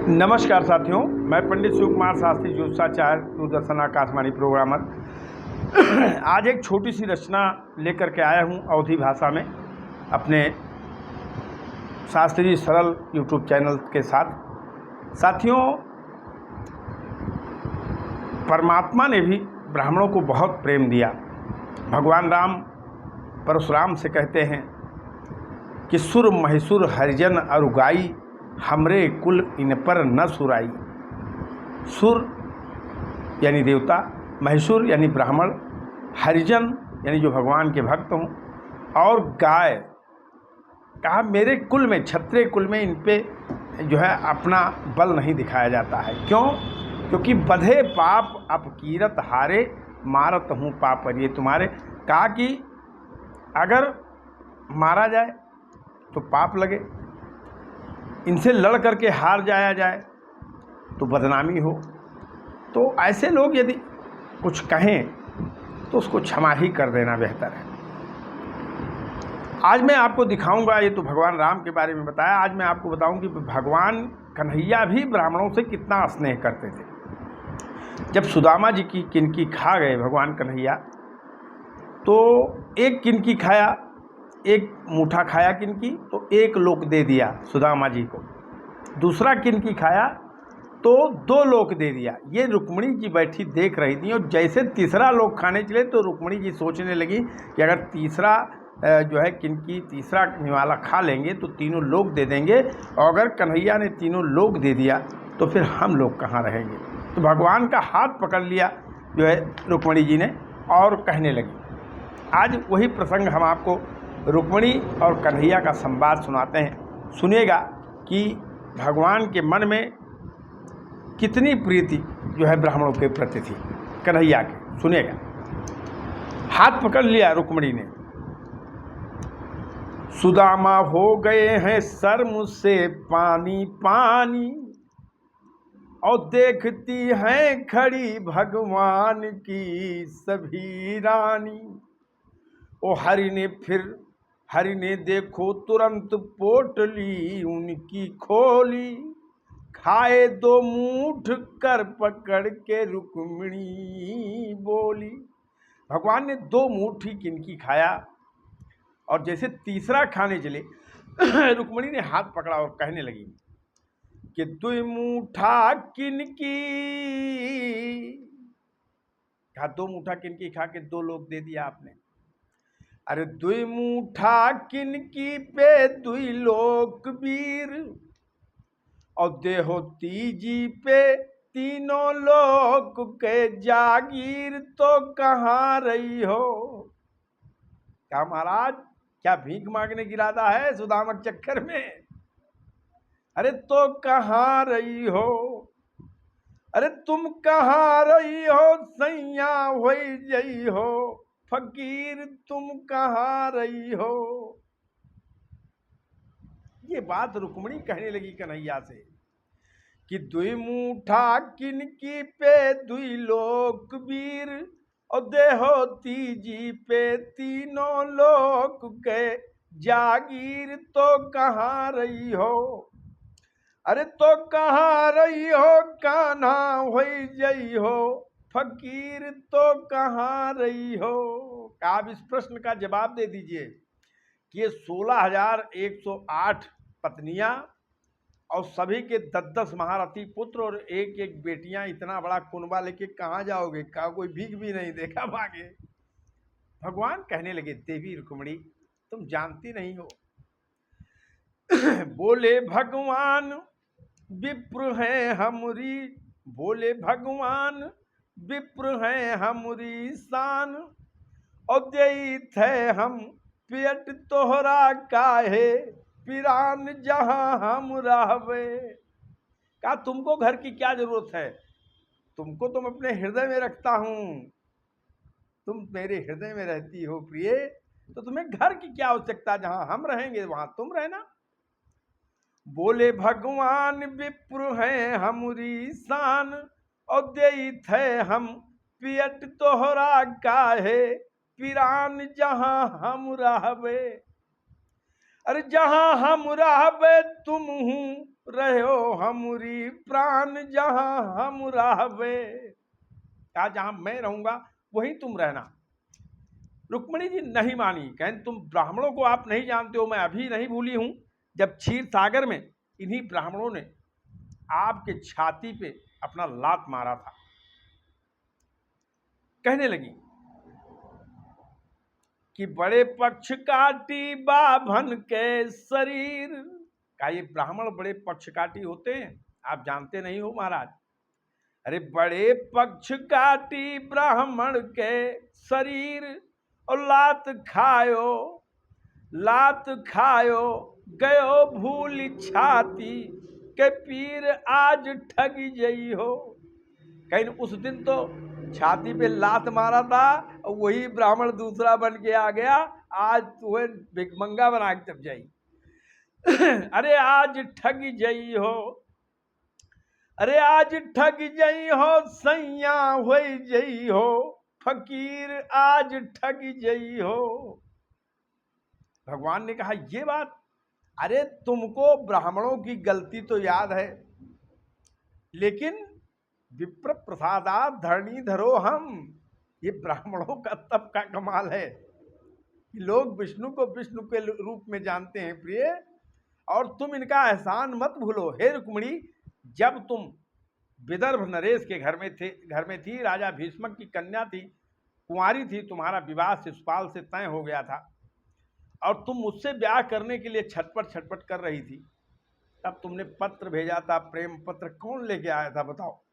नमस्कार साथियों, मैं पंडित शिव कुमार शास्त्री ज्योतिषाचार्य दूरदर्शन आकाशवाणी प्रोग्रामर। आज एक छोटी सी रचना लेकर के आया हूँ अवधी भाषा में अपने शास्त्रीय सरल यूट्यूब चैनल के साथ। साथियों, परमात्मा ने भी ब्राह्मणों को बहुत प्रेम दिया। भगवान राम परशुराम से कहते हैं कि सुर महिषुर हरिजन अरुगाई, हमरे कुल इन पर न सुराई। सुर यानी देवता, महिषुर यानी ब्राह्मण, हरिजन यानी जो भगवान के भक्त हों, और गाय कहा मेरे कुल में, क्षत्रिय कुल में इन पे जो है अपना बल नहीं दिखाया जाता है। क्यों? क्योंकि बधे पाप अपकीरत हारे, मारत हूँ पाप पर ये तुम्हारे। कहा कि अगर मारा जाए तो पाप लगे, इनसे लड़ करके हार जाया जाए तो बदनामी हो। तो ऐसे लोग यदि कुछ कहें तो उसको क्षमा ही कर देना बेहतर है। आज मैं आपको दिखाऊंगा, ये तो भगवान राम के बारे में बताया, आज मैं आपको बताऊं कि भगवान कन्हैया भी ब्राह्मणों से कितना स्नेह करते थे। जब सुदामा जी की किनकी खा गए भगवान कन्हैया, तो एक किनकी खाया, एक मुठा खाया किनकी, तो एक लोक दे दिया सुदामा जी को। दूसरा किनकी खाया तो 2 लोक दे दिया। ये रुक्मिणी जी बैठी देख रही थी, और जैसे तीसरा लोक खाने चले तो रुक्मिणी जी सोचने लगी कि अगर तीसरा जो है किनकी तीसरा निवाला खा लेंगे तो तीनों लोक दे देंगे, और अगर कन्हैया ने तीनों लोक दे दिया तो फिर हम लोग कहाँ रहेंगे। तो भगवान का हाथ पकड़ लिया जो है रुक्मिणी जी ने, और कहने लगी। आज वही प्रसंग हम आपको रुक्मिणी और कन्हैया का संवाद सुनाते हैं। सुनिएगा कि भगवान के मन में कितनी प्रीति जो है ब्राह्मणों के प्रति थी, कन्हैया के। सुनिएगा। हाथ पकड़ लिया रुक्मिणी ने। सुदामा हो गए हैं सर मुझसे पानी पानी, और देखती हैं खड़ी भगवान की सभी रानी। ओ हरि ने देखो तुरंत पोटली उनकी खोली, खाए 2 मूठ कर पकड़ के रुक्मिणी बोली। भगवान ने 2 मुट्ठी किनकी खाया, और जैसे तीसरा खाने चले रुक्मिणी ने हाथ पकड़ा और कहने लगी कि 2 मुठा किनकी। कहा 2 मुठा किनकी खा के 2 लोग दे दिया आपने। अरे 2 मुठा किनकी पे 2 लोक वीर, और देहो तीजी पे तीनों लोक के जागीर, तो कहाँ रही हो। क्या महाराज, क्या भीख मांगने गिराता है सुदामक चक्कर में? अरे तो कहाँ रही हो, अरे तुम कहाँ रही हो, सैया हो जई हो फकीर, तुम कहाँ रही हो। ये बात रुक्मिणी कहने लगी कन्हैया से कि 2 मुठा किनकी पे 2 लोक वीर, और देहो तीजी पे तीनों लोक के जागीर, तो कहाँ रही हो। अरे तो कहाँ रही हो, कान्हा हो जई हो फकीर, तो कहाँ रही हो। आप इस प्रश्न का जवाब दे दीजिए कि ये 16,108 पत्नियां और सभी के 10-10 महारथी पुत्र और एक बेटियां, इतना बड़ा कुनबा लेके कहाँ जाओगे? कहा कोई भीख भी नहीं देखा भागे। भगवान कहने लगे, देवी रुक्मिणी तुम जानती नहीं हो। बोले भगवान विप्र है हमरी, बोले भगवान विप्र है हमरी शान, और देई थे हम पेट तोहरा काहे, पिरान जहां हम रहवे। कहा तुमको घर की क्या जरूरत है, तुमको तुम अपने हृदय में रखता हूं, तुम मेरे हृदय में रहती हो प्रिय, तो तुम्हें घर की क्या आवश्यकता, जहां हम रहेंगे वहां तुम रहना। बोले भगवान विप्र हैं हमरी शान, और देई थे हम पेट तोहरा काहे, पिरान जहां हम रहवे। अरे जहां हम रहबे तुम हूँ रहो हमरी प्राण जहां हम रहवे। कहा जहां मैं रहूंगा वहीं तुम रहना। रुक्मिणी जी नहीं मानी, कहें तुम ब्राह्मणों को आप नहीं जानते हो, मैं अभी नहीं भूली हूं जब क्षीर सागर में इन्हीं ब्राह्मणों ने आपके छाती पे अपना लात मारा था। कहने लगी कि बड़े पक्ष काटी बाभन के शरीर। का ये ब्राह्मण बड़े पक्षकाटी होते हैं? आप जानते नहीं हो महाराज। अरे बड़े पक्ष काटी ब्राह्मण के शरीर और लात खायो गयो भूल छाती के पीर आज ठगी जई हो। कहीं उस दिन तो छाती पे लात मारा था और वही ब्राह्मण दूसरा बन के आ गया, आज तुम्हें भिखमंगा बना के तब जाई। अरे आज ठग जई हो, अरे आज ठग जई हो, सैया हो जई हो, फकीर आज ठग जई हो। भगवान ने कहा ये बात, अरे तुमको ब्राह्मणों की गलती तो याद है, लेकिन विप्र प्रसादात धरणी धरो हम। ये ब्राह्मणों का तप का कमाल है कि लोग विष्णु को विष्णु के रूप में जानते हैं प्रिय, और तुम इनका एहसान मत भूलो। हे रुक्मिणी, जब तुम विदर्भ नरेश के घर में थी, राजा भीष्मक की कन्या थी, कुंवारी थी, तुम्हारा विवाह शिशुपाल से तय हो गया था और तुम मुझसे ब्याह करने के लिए छटपट कर रही थी, तब तुमने पत्र भेजा था, प्रेम पत्र। कौन लेके आया था बताओ?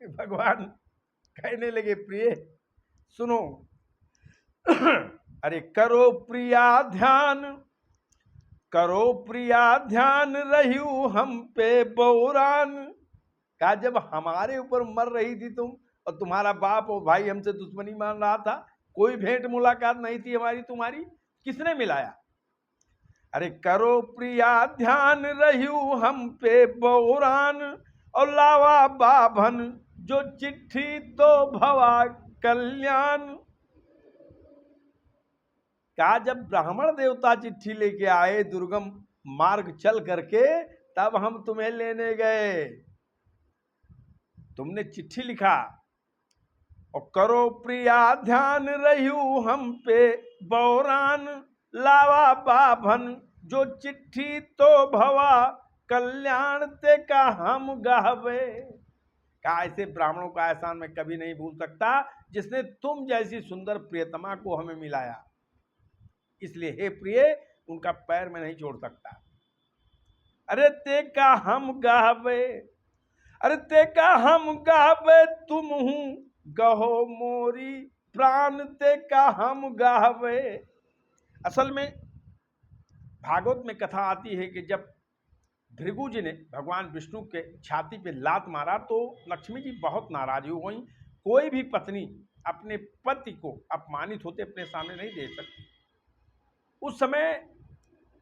भगवान कहने लगे प्रिय सुनो, अरे करो प्रिया ध्यान रहियो हम पे बौरान। कहा जब हमारे ऊपर मर रही थी तुम और तुम्हारा बाप और भाई हमसे दुश्मनी मान रहा था, कोई भेंट मुलाकात नहीं थी हमारी तुम्हारी, किसने मिलाया? अरे करो प्रिया ध्यान रहियो हम पे बौरान और लावा बाभन जो चिट्ठी तो भवा कल्याण। कहा जब ब्राह्मण देवता चिट्ठी लेके आए दुर्गम मार्ग चल करके, तब हम तुम्हें लेने गए। तुमने चिट्ठी लिखा और करो प्रिया ध्यान रहियो हम पे बौरान लावा बाभन जो चिट्ठी तो भवा कल्याण ते का हम गावे। कहा ऐसे ब्राह्मणों का एहसान मैं कभी नहीं भूल सकता जिसने तुम जैसी सुंदर प्रियतमा को हमें मिलाया, इसलिए हे प्रिय उनका पैर में नहीं छोड़ सकता। अरे ते का हम गावे, अरे ते का हम गावे तुम हूं गहो मोरी प्राण ते का हम गावे। असल में भागवत में कथा आती है कि जब भृगु जी ने भगवान विष्णु के छाती पे लात मारा तो लक्ष्मी जी बहुत नाराज हो गई। कोई भी पत्नी अपने पति को अपमानित होते अपने सामने नहीं दे सकती। उस समय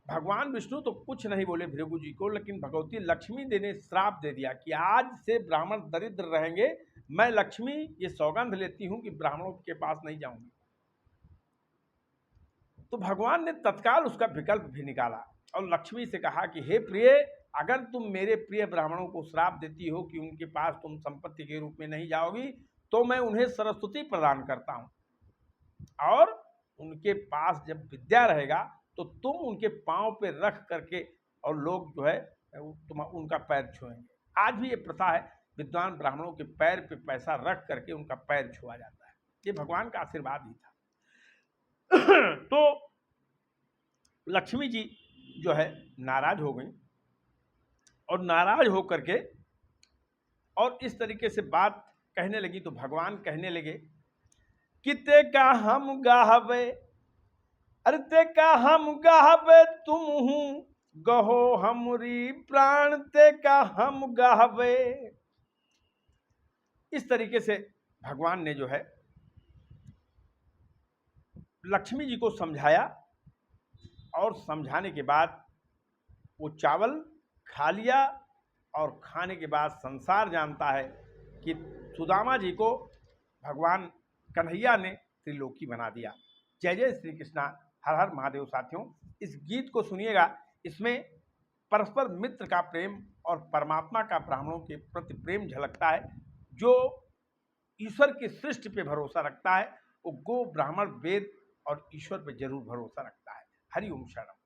भगवान विष्णु तो कुछ नहीं बोले भृगु जी को, लेकिन भगवती लक्ष्मी जी ने श्राप दे दिया कि आज से ब्राह्मण दरिद्र रहेंगे। मैं लक्ष्मी ये सौगंध लेती हूं कि ब्राह्मणों के पास नहीं जाऊंगी। तो भगवान ने तत्काल उसका विकल्प भी निकाला और लक्ष्मी से कहा कि हे प्रिय, अगर तुम मेरे प्रिय ब्राह्मणों को श्राप देती हो कि उनके पास तुम संपत्ति के रूप में नहीं जाओगी, तो मैं उन्हें सरस्वती प्रदान करता हूं और उनके पास जब विद्या रहेगा तो तुम उनके पांव पे रख करके और लोग जो है तुम उनका पैर छुएंगे। आज भी ये प्रथा है, विद्वान ब्राह्मणों के पैर पे पैसा रख करके उनका पैर छुआ जाता है। ये भगवान का आशीर्वाद ही था। तो लक्ष्मी जी जो है नाराज हो गई और नाराज हो करके और इस तरीके से बात कहने लगी तो भगवान कहने लगे कि ते का हम गाहवे, अरे ते का हम गाहवे तुम हूं गहो हमरी प्राण ते का हम गाहवे। इस तरीके से भगवान ने जो है लक्ष्मी जी को समझाया और समझाने के बाद वो चावल खा लिया और खाने के बाद संसार जानता है कि सुदामा जी को भगवान कन्हैया ने त्रिलोकी बना दिया। जय जय श्री कृष्णा, हर हर महादेव। साथियों, इस गीत को सुनिएगा, इसमें परस्पर मित्र का प्रेम और परमात्मा का ब्राह्मणों के प्रति प्रेम झलकता है। जो ईश्वर की सृष्टि पे भरोसा रखता है वो गो, ब्राह्मण, वेद और ईश्वर पे जरूर भरोसा रखता है। हरि ओम शरणम।